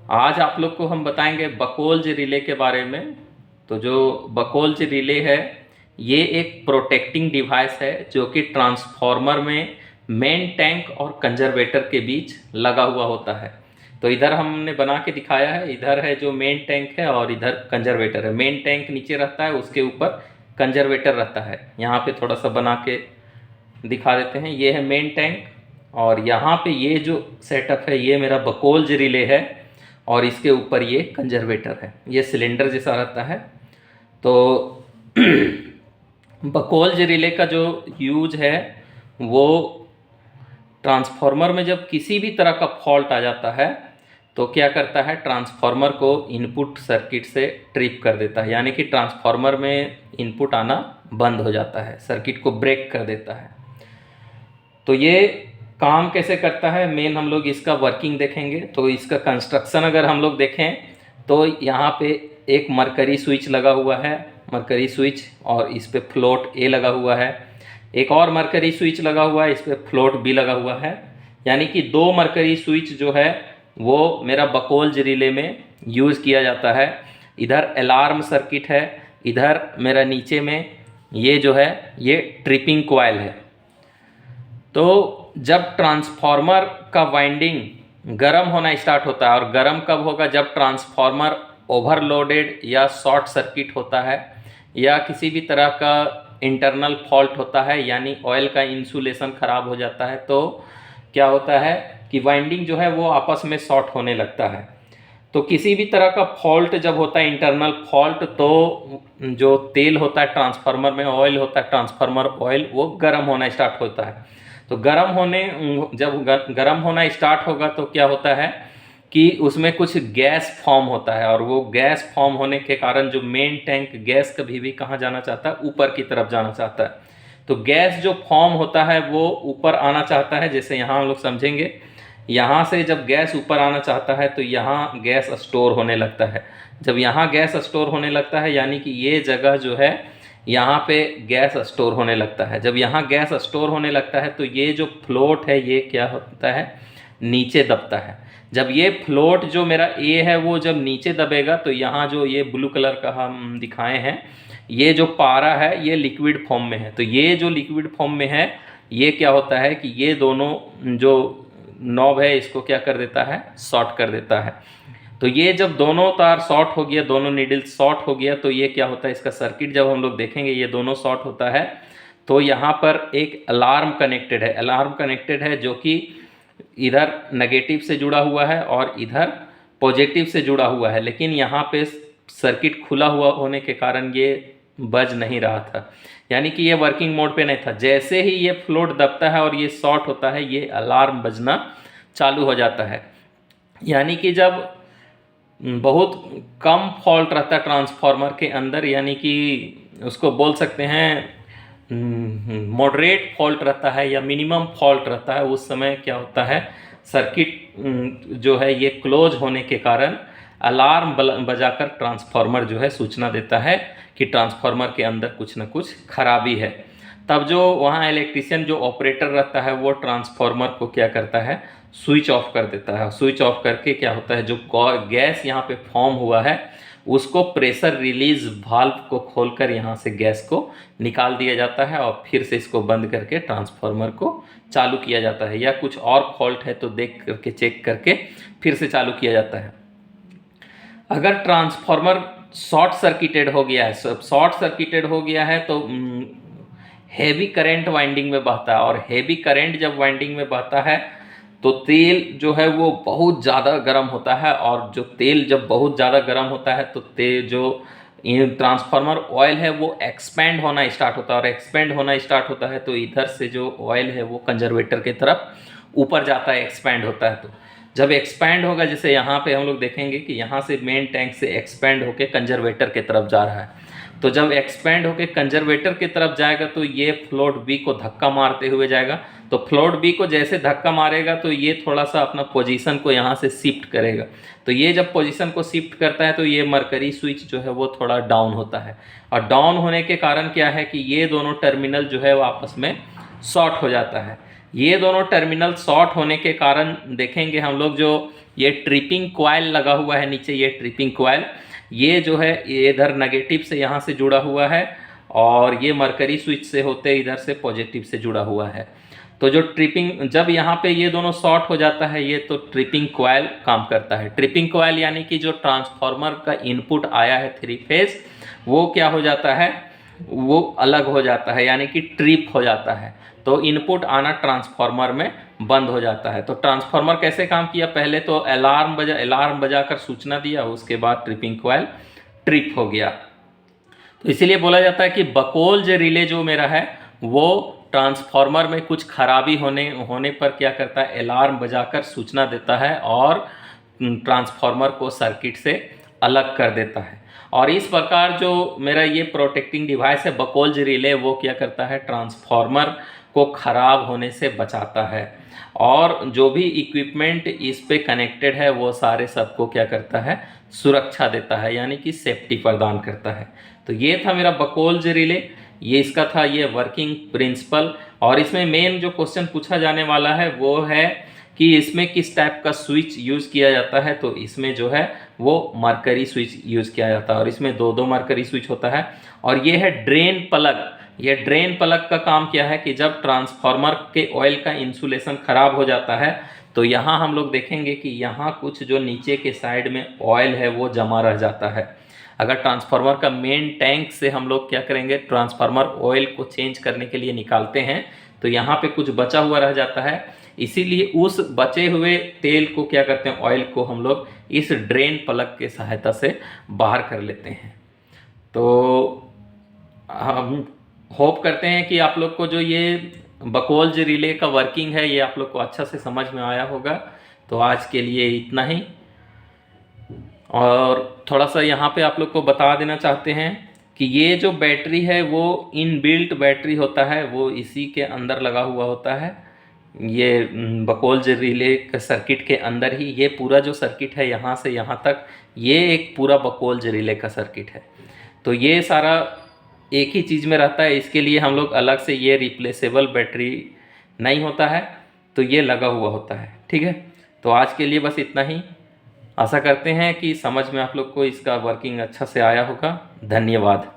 आज आप लोग को हम बताएंगे बकोल्ज रिले के बारे में। तो जो बकोल्ज रिले है ये एक प्रोटेक्टिंग डिवाइस है जो कि ट्रांसफार्मर में मेन टैंक और कंजर्वेटर के बीच लगा हुआ होता है। तो इधर हमने बना के दिखाया है, इधर है जो मेन टैंक है और इधर कंजर्वेटर है। मेन टैंक नीचे रहता है, उसके ऊपर कंजर्वेटर रहता है। यहाँ पे थोड़ा सा बना के दिखा देते हैं। ये है मेन टैंक और यहाँ पे ये जो सेटअप है ये मेरा बकोल्ज रिले है और इसके ऊपर ये कंजर्वेटर है। ये सिलेंडर जैसा रहता है। तो बकोल्ज रिले का जो यूज है वो ट्रांसफार्मर में जब किसी भी तरह का फॉल्ट आ जाता है तो क्या करता है, ट्रांसफार्मर को इनपुट सर्किट से ट्रिप कर देता है, यानी कि ट्रांसफार्मर में इनपुट आना बंद हो जाता है, सर्किट को ब्रेक कर देता है। तो ये काम कैसे करता है, मेन हम लोग इसका वर्किंग देखेंगे। तो इसका कंस्ट्रक्शन अगर हम लोग देखें तो यहाँ पे एक मरकरी स्विच लगा हुआ है, मरकरी स्विच, और इस पे फ्लोट ए लगा हुआ है। एक और मरकरी स्विच लगा हुआ है, इस पे फ्लोट बी लगा हुआ है। यानी कि दो मरकरी स्विच जो है वो मेरा बकोल्ज रिले में यूज़ किया जाता है। इधर अलार्म सर्किट है, इधर मेरा नीचे में ये जो है ये ट्रिपिंग कॉइल है। तो जब ट्रांसफार्मर का वाइंडिंग गर्म होना स्टार्ट होता है, और गर्म कब होगा, जब ट्रांसफार्मर ओवरलोडेड या शॉर्ट सर्किट होता है या किसी भी तरह का इंटरनल फॉल्ट होता है, यानी ऑयल का इंसुलेशन ख़राब हो जाता है। तो क्या होता है कि वाइंडिंग जो है वो आपस में शॉर्ट होने लगता है। तो किसी भी तरह का फॉल्ट जब होता है, इंटरनल फॉल्ट, तो जो तेल होता है ट्रांसफार्मर में, ऑयल होता है ट्रांसफार्मर ऑयल, वो गर्म होना स्टार्ट होता है। तो जब गर्म होना स्टार्ट होगा तो क्या होता है कि उसमें कुछ गैस फॉर्म होता है, और वो गैस फॉर्म होने के कारण जो मेन टैंक गैस कभी भी कहाँ जाना चाहता है, ऊपर की तरफ जाना चाहता है। तो गैस जो फॉर्म होता है वो ऊपर आना चाहता है। जैसे यहाँ हम लोग समझेंगे, यहाँ से जब गैस ऊपर आना चाहता है तो यहाँ गैस स्टोर होने लगता है। जब यहाँ गैस स्टोर होने लगता है यानी कि ये जगह जो है यहाँ पे गैस स्टोर होने लगता है। जब यहाँ गैस स्टोर होने लगता है तो ये जो फ्लोट है ये क्या होता है, नीचे दबता है। जब ये फ्लोट जो मेरा ए है वो जब नीचे दबेगा तो यहाँ जो ये ब्लू कलर का हम दिखाए हैं, ये जो पारा है ये लिक्विड फॉर्म में है। तो ये जो लिक्विड फॉर्म में है ये क्या होता है कि ये दोनों जो नॉब है इसको क्या कर देता है, शॉर्ट कर देता है। तो ये जब दोनों तार शॉर्ट हो गया, दोनों नीडल शॉर्ट हो गया, तो ये क्या होता है, इसका सर्किट जब हम लोग देखेंगे ये दोनों शॉर्ट होता है। तो यहाँ पर एक अलार्म कनेक्टेड है, अलार्म कनेक्टेड है जो कि इधर नेगेटिव से जुड़ा हुआ है और इधर पॉजिटिव से जुड़ा हुआ है। लेकिन यहाँ पे सर्किट खुला हुआ होने के कारण ये बज नहीं रहा था, यानी कि ये वर्किंग मोड पे नहीं था। जैसे ही ये फ्लोट दबता है और ये शॉर्ट होता है ये अलार्म बजना चालू हो जाता है। यानी कि जब बहुत कम फॉल्ट रहता है ट्रांसफार्मर के अंदर, यानी कि उसको बोल सकते हैं मॉडरेट फॉल्ट रहता है या मिनिमम फॉल्ट रहता है, उस समय क्या होता है, सर्किट जो है ये क्लोज होने के कारण अलार्म बजाकर ट्रांसफार्मर जो है सूचना देता है कि ट्रांसफार्मर के अंदर कुछ न कुछ खराबी है। तब जो वहाँ इलेक्ट्रिशियन जो ऑपरेटर रहता है वो ट्रांसफार्मर को क्या करता है, स्विच ऑफ कर देता है। स्विच ऑफ करके क्या होता है, जो गैस यहाँ पे फॉर्म हुआ है उसको प्रेशर रिलीज वाल्व को खोलकर यहाँ से गैस को निकाल दिया जाता है और फिर से इसको बंद करके ट्रांसफार्मर को चालू किया जाता है। या कुछ और फॉल्ट है तो देख करके चेक करके फिर से चालू किया जाता है। अगर ट्रांसफार्मर शॉर्ट सर्किटेड हो गया है, शॉर्ट सर्किटेड हो गया है तो हैवी करंट वाइंडिंग में बहता है, और हैवी करंट जब वाइंडिंग में बहता है तो तेल जो है वो बहुत ज़्यादा गर्म होता है, और जो तेल जब बहुत ज़्यादा गर्म होता है तो तेल जो ट्रांसफार्मर ऑयल है वो एक्सपेंड होना स्टार्ट होता है, और एक्सपेंड होना स्टार्ट होता है तो इधर से जो ऑयल है वो कंजर्वेटर की तरफ ऊपर जाता है, एक्सपेंड होता है। तो जब एक्सपैंड होगा, जैसे यहाँ पे हम लोग देखेंगे कि यहाँ से मेन टैंक से एक्सपैंड होके कंजर्वेटर की तरफ जा रहा है। तो जब एक्सपैंड होके कंजर्वेटर की तरफ जाएगा तो ये फ्लोट बी को धक्का मारते हुए जाएगा। तो फ्लोट बी को जैसे धक्का मारेगा तो ये थोड़ा सा अपना पोजीशन को यहाँ से शिफ्ट करेगा। तो ये जब पोजीशन को शिफ्ट करता है तो ये मरकरी स्विच जो है वो थोड़ा डाउन होता है, और डाउन होने के कारण क्या है कि ये दोनों टर्मिनल जो है वो आपस में शॉर्ट हो जाता है। ये दोनों टर्मिनल शॉर्ट होने के कारण देखेंगे हम लोग, जो ये ट्रिपिंग कॉइल लगा हुआ है नीचे, ये ट्रिपिंग कॉइल, ये जो है ये इधर नेगेटिव से यहाँ से जुड़ा हुआ है, और ये मरकरी स्विच से होते इधर से पॉजिटिव से जुड़ा हुआ है। तो जो ट्रिपिंग, जब यहाँ पे ये दोनों शॉर्ट हो जाता है ये, तो ट्रिपिंग कॉइल काम करता है। ट्रिपिंग कॉइल यानी कि जो ट्रांसफार्मर का इनपुट आया है 3 फेज, वो क्या हो जाता है, वो अलग हो जाता है, यानी कि ट्रिप हो जाता है। तो इनपुट आना ट्रांसफार्मर में बंद हो जाता है। तो ट्रांसफार्मर कैसे काम किया, पहले तो अलार्म बजाकर सूचना दिया, उसके बाद ट्रिपिंग कॉइल ट्रिप हो गया। तो इसीलिए बोला जाता है कि बकोल्ज रिले जो मेरा है वो ट्रांसफार्मर में कुछ खराबी होने पर क्या करता है, अलार्म बजाकर सूचना देता है और ट्रांसफार्मर को सर्किट से अलग कर देता है। और इस प्रकार जो मेरा ये प्रोटेक्टिंग डिवाइस है बकोल्ज रिले, वो क्या करता है, ट्रांसफार्मर को ख़राब होने से बचाता है, और जो भी इक्विपमेंट इस पे कनेक्टेड है वो सारे सबको क्या करता है, सुरक्षा देता है, यानी कि सेफ्टी प्रदान करता है। तो ये था मेरा बकोल्ज रिले, ये इसका था ये वर्किंग प्रिंसिपल। और इसमें मेन जो क्वेश्चन पूछा जाने वाला है वो है कि इसमें किस टाइप का स्विच यूज़ किया जाता है। तो इसमें जो है वो मरकरी स्विच यूज़ किया जाता है, और इसमें दो मरकरी स्विच होता है। और ये है ड्रेन प्लग। ये ड्रेन प्लग का काम क्या है कि जब ट्रांसफार्मर के ऑयल का इंसुलेशन खराब हो जाता है, तो यहाँ हम लोग देखेंगे कि यहाँ कुछ जो नीचे के साइड में ऑयल है वो जमा रह जाता है। अगर ट्रांसफार्मर का मेन टैंक से हम लोग क्या करेंगे, ट्रांसफार्मर ऑयल को चेंज करने के लिए निकालते हैं, तो यहाँ पे कुछ बचा हुआ रह जाता है। इसीलिए उस बचे हुए तेल को क्या करते हैं, ऑयल को हम लोग इस ड्रेन प्लग के सहायता से बाहर कर लेते हैं। तो हम होप करते हैं कि आप लोग को जो ये बकोल्ज रिले का वर्किंग है ये आप लोग को अच्छा से समझ में आया होगा। तो आज के लिए इतना ही। और थोड़ा सा यहाँ पे आप लोग को बता देना चाहते हैं कि ये जो बैटरी है वो इनबिल्ट बैटरी होता है, वो इसी के अंदर लगा हुआ होता है। ये बकोल्ज रिले का सर्किट के अंदर ही ये पूरा जो सर्किट है यहाँ से यहाँ तक, ये एक पूरा बकोल्ज रिले का सर्किट है। तो ये सारा एक ही चीज़ में रहता है, इसके लिए हम लोग अलग से ये रिप्लेसेबल बैटरी नहीं होता है, तो ये लगा हुआ होता है। ठीक है, तो आज के लिए बस इतना ही। आशा करते हैं कि समझ में आप लोग को इसका वर्किंग अच्छा से आया होगा। धन्यवाद।